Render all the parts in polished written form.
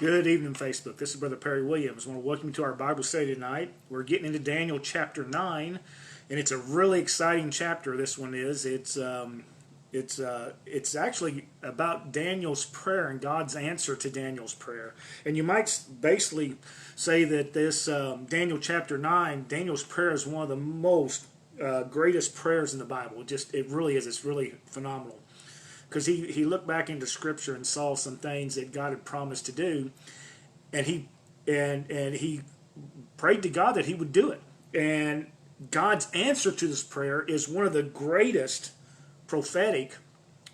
Good evening, Facebook. This is Brother Perry Williams. I want to welcome you to our Bible study tonight. We're getting into Daniel chapter 9, and it's a really exciting chapter. This one is. It's actually about Daniel's prayer and God's answer to Daniel's prayer. And you might basically say that this Daniel chapter 9, Daniel's prayer is one of the most greatest prayers in the Bible. It really is. It's really phenomenal. Because he looked back into Scripture and saw some things that God had promised to do, and he prayed to God that He would do it. And God's answer to this prayer is one of the greatest prophetic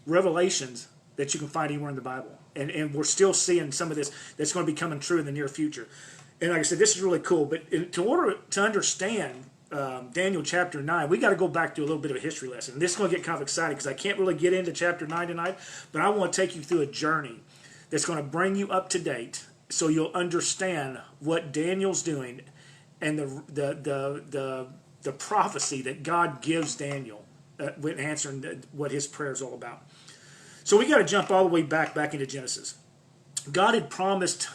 revelations that you can find anywhere in the Bible. And we're still seeing some of this that's going to be coming true in the near future. And like I said, this is really cool. But in order to understand Daniel chapter 9, we got to go back to a little bit of a history lesson. This is going to get kind of exciting because I can't really get into chapter 9 tonight, but I want to take you through a journey that's going to bring you up to date so you'll understand what Daniel's doing and the prophecy that God gives Daniel when answering what his prayer is all about. So we got to jump all the way back into Genesis. God had promised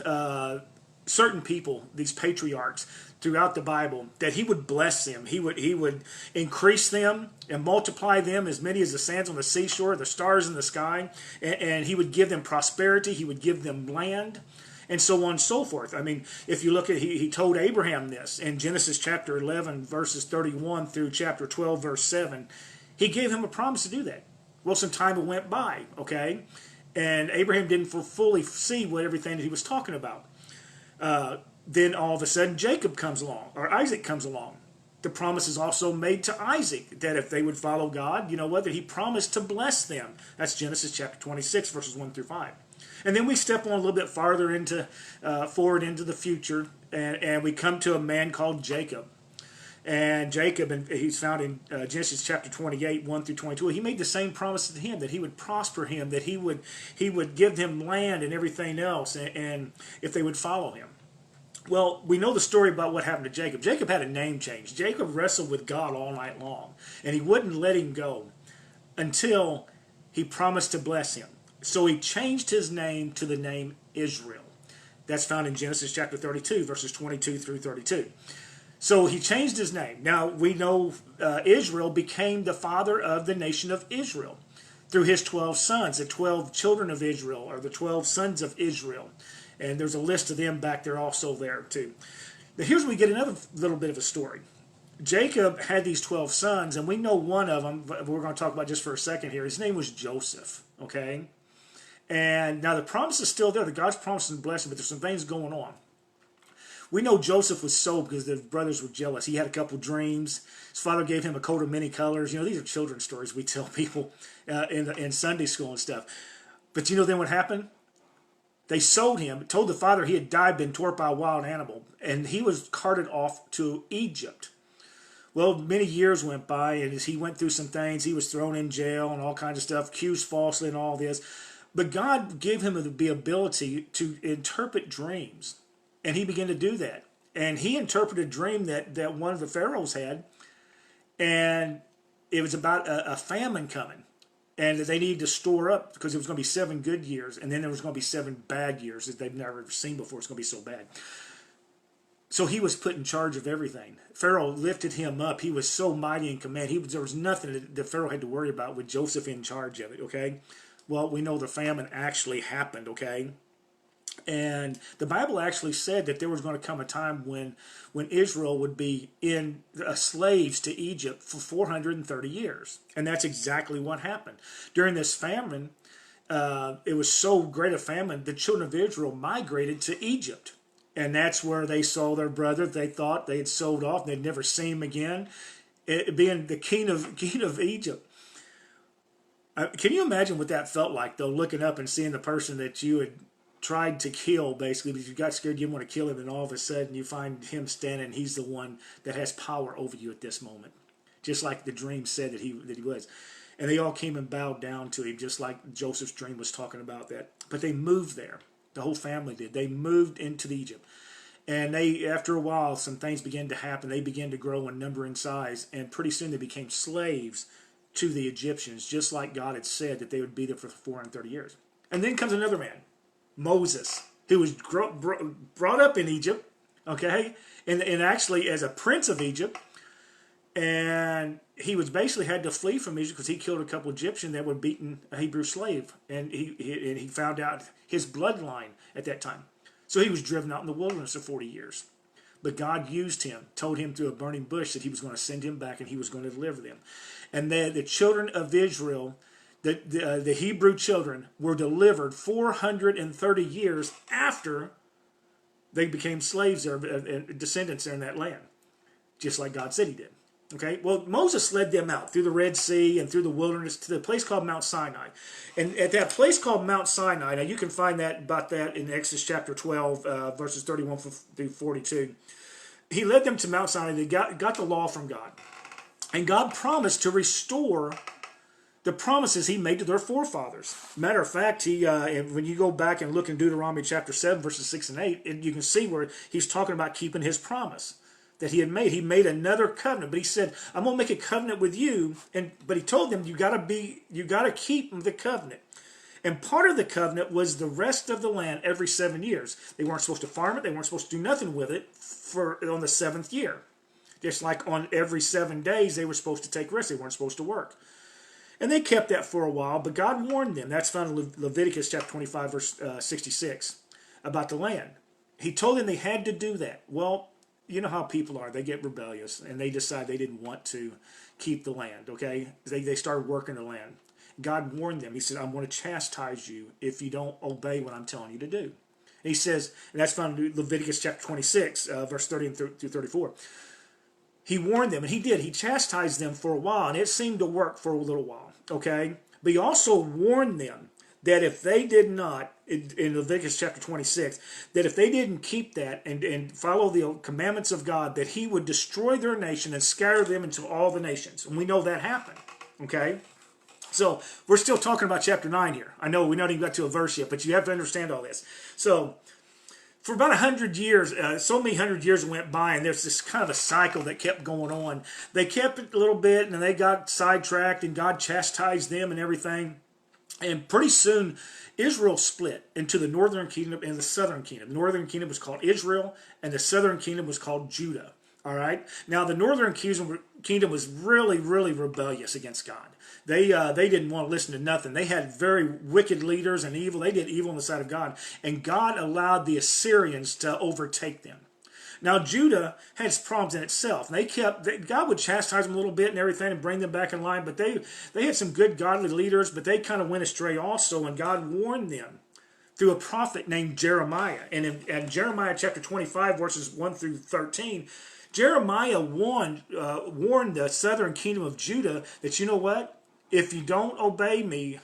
certain people, these patriarchs, throughout the Bible, that He would bless them. He would increase them and multiply them as many as the sands on the seashore, the stars in the sky, and He would give them prosperity. He would give them land, and so on and so forth. I mean, if you look at, He told Abraham this in Genesis chapter 11, verses 31 through chapter 12, verse 7. He gave him a promise to do that. Well, some time went by, okay? And Abraham didn't fully see what everything that he was talking about. Then all of a sudden Jacob comes along, or Isaac comes along. The promise is also made to Isaac that if they would follow God, you know what, that He promised to bless them. That's Genesis chapter 26, verses 1 through 5. And then we step on a little bit farther forward into the future, and we come to a man called Jacob. And Jacob, and he's found in Genesis chapter 28, 1 through 22. He made the same promise to him, that He would prosper him, that he would give them land and everything else, and if they would follow Him. Well, we know the story about what happened to Jacob. Jacob had a name change. Jacob wrestled with God all night long, and He wouldn't let him go until He promised to bless him. So he changed his name to the name Israel. That's found in Genesis chapter 32, verses 22 through 32. So he changed his name. Now, we know Israel became the father of the nation of Israel through his 12 sons, the 12 children of Israel, or the 12 sons of Israel. And there's a list of them back there also there too. Now here's where we get another little bit of a story. Jacob had these 12 sons, and we know one of them, we're going to talk about just for a second here. His name was Joseph, okay? And now the promise is still there. The God's promise and blessing, but there's some things going on. We know Joseph was sold because the brothers were jealous. He had a couple dreams. His father gave him a coat of many colors. You know, these are children's stories we tell people in Sunday school and stuff. But you know then what happened? They sold him, told the father he had died, been torn by a wild animal, and he was carted off to Egypt. Well, many years went by, and as he went through some things, he was thrown in jail and all kinds of stuff, accused falsely and all this. But God gave him the ability to interpret dreams, and he began to do that. And he interpreted a dream that one of the pharaohs had, and it was about a famine coming. And that they needed to store up because it was going to be 7 good years, and then there was going to be 7 bad years that they've never seen before. It's going to be so bad. So he was put in charge of everything. Pharaoh lifted him up. He was so mighty in command. There was nothing that Pharaoh had to worry about with Joseph in charge of it, okay? Well, we know the famine actually happened, okay? And the Bible actually said that there was going to come a time when Israel would be in slaves to Egypt for 430 years. And that's exactly what happened. During this famine, it was so great a famine, the children of Israel migrated to Egypt. And that's where they saw their brother they thought they had sold off and they'd never seen him again, being the king of Egypt. Can you imagine what that felt like, though, looking up and seeing the person that you had tried to kill, basically, because you got scared, you didn't want to kill him, and all of a sudden you find him standing, he's the one that has power over you at this moment. Just like the dream said that he was. And they all came and bowed down to him, just like Joseph's dream was talking about that. But they moved there. The whole family did. They moved into Egypt. And after a while, some things began to happen. They began to grow in number and size, and pretty soon they became slaves to the Egyptians, just like God had said that they would be there for 430 years. And then comes another man, Moses. who was brought up in Egypt, okay, and actually as a prince of Egypt, and he was basically had to flee from Egypt because he killed a couple Egyptians that were beating a Hebrew slave, and he found out his bloodline at that time. So he was driven out in the wilderness for 40 years. But God used him, told him through a burning bush that he was going to send him back and he was going to deliver them. And the children of Israel, the Hebrew children, were delivered 430 years after they became slaves there, and descendants there in that land, just like God said he did. Okay, well, Moses led them out through the Red Sea and through the wilderness to the place called Mount Sinai. And at that place called Mount Sinai, now you can find about that in Exodus chapter 12, verses 31 through 42. He led them to Mount Sinai. They got the law from God. And God promised to restore the promises he made to their forefathers. Matter of fact, when you go back and look in Deuteronomy chapter 7, verses 6 and 8, you can see where he's talking about keeping his promise that he had made. He made another covenant, but he said, I'm going to make a covenant with you. But he told them, you got to keep the covenant. And part of the covenant was the rest of the land every 7 years. They weren't supposed to farm it. They weren't supposed to do nothing with it on the 7th year. Just like on every 7 days, they were supposed to take rest. They weren't supposed to work. And they kept that for a while, but God warned them. That's found in Leviticus chapter 25, verse 66, about the land. He told them they had to do that. Well, you know how people are. They get rebellious, and they decide they didn't want to keep the land, okay? They started working the land. God warned them. He said, I'm going to chastise you if you don't obey what I'm telling you to do. And he says, and that's found in Leviticus chapter 26, verse 30 through 34. He warned them, and he did. He chastised them for a while, and it seemed to work for a little while, okay? But he also warned them that if they did not, in Leviticus chapter 26, that if they didn't keep that and follow the commandments of God, that he would destroy their nation and scatter them into all the nations. And we know that happened, okay? So we're still talking about chapter 9 here. I know we not even got to a verse yet, but you have to understand all this. So for about 100 years, so many 100 years went by, and there's this kind of a cycle that kept going on. They kept it a little bit, and then they got sidetracked, and God chastised them and everything. And pretty soon, Israel split into the northern kingdom and the southern kingdom. The northern kingdom was called Israel, and the southern kingdom was called Judah. All right. Now, the northern kingdom was really, really rebellious against God. They didn't want to listen to nothing. They had very wicked leaders and evil. They did evil on the side of God. And God allowed the Assyrians to overtake them. Now, Judah had its problems in itself. God would chastise them a little bit and everything and bring them back in line. But they had some good godly leaders, but they kind of went astray also. And God warned them through a prophet named Jeremiah. And in Jeremiah chapter 25, verses 1 through 13, Jeremiah warned the southern kingdom of Judah that, you know what? If you don't obey me,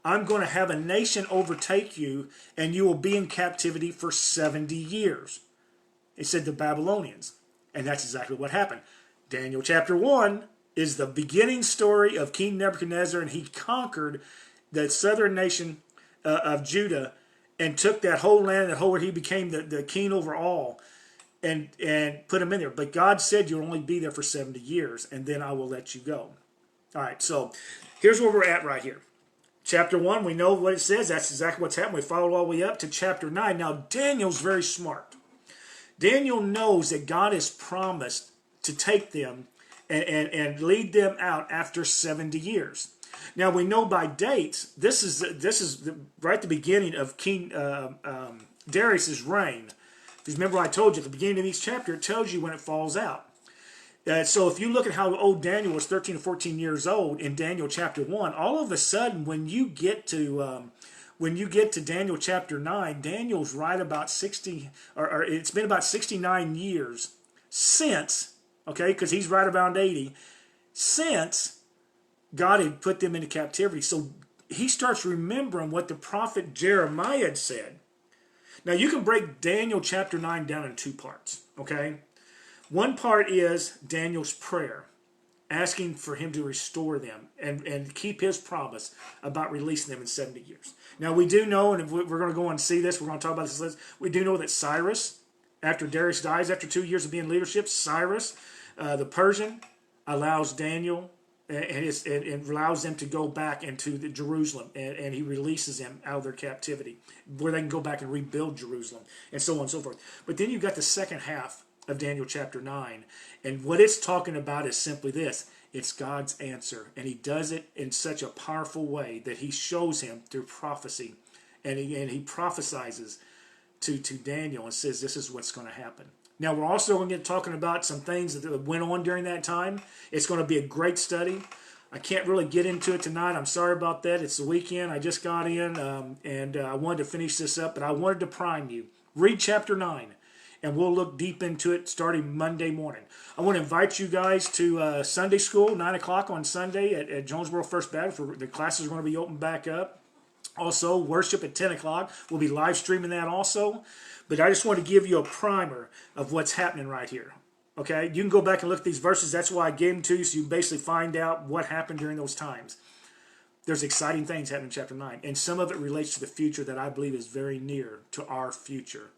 I'm going to have a nation overtake you, and you will be in captivity for 70 years. It said the Babylonians. And that's exactly what happened. Daniel chapter 1 is the beginning story of King Nebuchadnezzar, and he conquered the southern nation of Judah and took that whole land, he became the king over all. And put him in there. But God said you'll only be there for 70 years, and then I will let you go. All right, so here's where we're at right here. Chapter 1, we know what it says. That's exactly what's happened. We followed all the way up to chapter 9. Now, Daniel's very smart. Daniel knows that God has promised to take them and lead them out after 70 years. Now, we know by dates, this is right at the beginning of King Darius's reign. Because remember I told you at the beginning of each chapter, it tells you when it falls out. So if you look at how old Daniel was, 13 or 14 years old in Daniel chapter 1, all of a sudden when you get to Daniel chapter 9, Daniel's right about 60, or it's been about 69 years since, okay, because he's right around 80, since God had put them into captivity. So he starts remembering what the prophet Jeremiah had said. Now, you can break Daniel chapter 9 down in two parts, okay? One part is Daniel's prayer, asking for him to restore them and keep his promise about releasing them in 70 years. Now, we do know, and we're going to go and see this, we're going to talk about this list, we do know that Cyrus, after Darius dies, after 2 years of being in leadership, Cyrus, the Persian, allows Daniel and allows them to go back into Jerusalem, and he releases them out of their captivity, where they can go back and rebuild Jerusalem, and so on and so forth. But then you've got the second half of Daniel chapter 9, and what it's talking about is simply this. It's God's answer, and he does it in such a powerful way that he shows him through prophecy, and he prophesizes to Daniel and says this is what's going to happen. Now we're also going to get talking about some things that went on during that time. It's going to be a great study. I can't really get into it tonight. I'm sorry about that. It's the weekend. I just got in, and I wanted to finish this up, but I wanted to prime you. Read chapter 9, and we'll look deep into it starting Monday morning. I want to invite you guys to Sunday school, 9 o'clock on Sunday at Jonesboro First Baptist. The classes are going to be open back up. Also, worship at 10 o'clock. We'll be live streaming that also. But I just want to give you a primer of what's happening right here. Okay? You can go back and look at these verses. That's why I gave them to you, so you can basically find out what happened during those times. There's exciting things happening in chapter 9. And some of it relates to the future that I believe is very near to our future.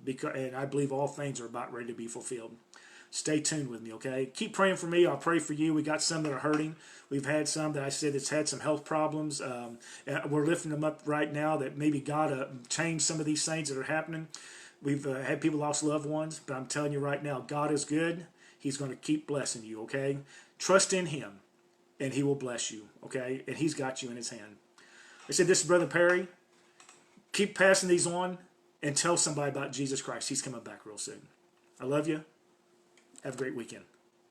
And I believe all things are about ready to be fulfilled. Stay tuned with me, okay? Keep praying for me. I'll pray for you. We got some that are hurting. We've had some that I said that's had some health problems. And we're lifting them up right now that maybe God changed some of these things that are happening. We've had people lost loved ones, but I'm telling you right now, God is good. He's going to keep blessing you, okay? Trust in him, and he will bless you, okay? And he's got you in his hand. I said, this is Brother Perry. Keep passing these on and tell somebody about Jesus Christ. He's coming back real soon. I love you. Have a great weekend.